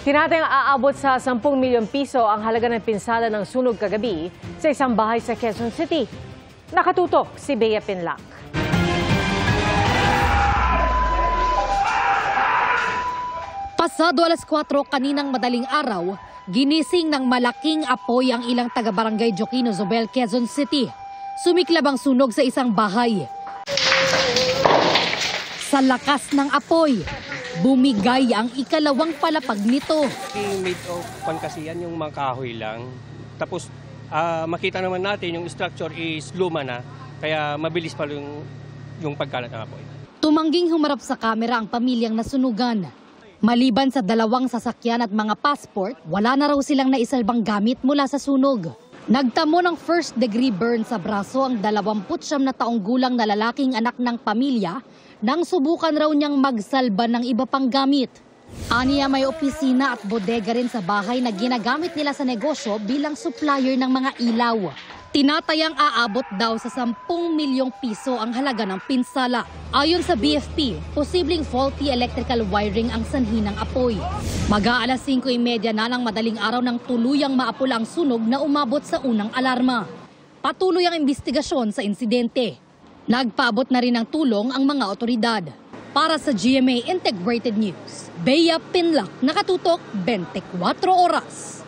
Tinatayang aabot sa 10 milyong piso ang halaga ng pinsala ng sunog kagabi sa isang bahay sa Quezon City. Nakatutok si Bea Pinlac. Pasado alas 4 kaninang madaling araw, ginising ng malaking apoy ang ilang taga-barangay Joaquino Zobel, Quezon City. Sumiklab ang sunog sa isang bahay. Sa lakas ng apoy, bumigay ang ikalawang palapag nito. Made of pangkasiyan yung mga kahoy lang. Tapos makita naman natin yung structure is luma na, kaya mabilis pa yung pagkalat ng apoy. Tumangging humarap sa kamera ang pamilyang nasunugan. Maliban sa 2 sasakyan at mga passport, wala na raw silang naisalbang gamit mula sa sunog. Nagtamo ng first-degree burn sa braso ang 29 na taong gulang na lalaking anak ng pamilya nang subukan raw niyang magsalba ng iba pang gamit. Aniya may opisina at bodega rin sa bahay na ginagamit nila sa negosyo bilang supplier ng mga ilaw. Tinatayang aabot daw sa 10 milyong piso ang halaga ng pinsala. Ayon sa BFP, posibleng faulty electrical wiring ang sanhi ng apoy. Mag-aalas 5:30 na ng madaling araw nang tuluyang maapula ang sunog na umabot sa unang alarma. Patuloy ang investigasyon sa insidente. Nagpaabot na rin ng tulong ang mga otoridad. Para sa GMA Integrated News, Bea Pinlac, nakatutok 24 oras.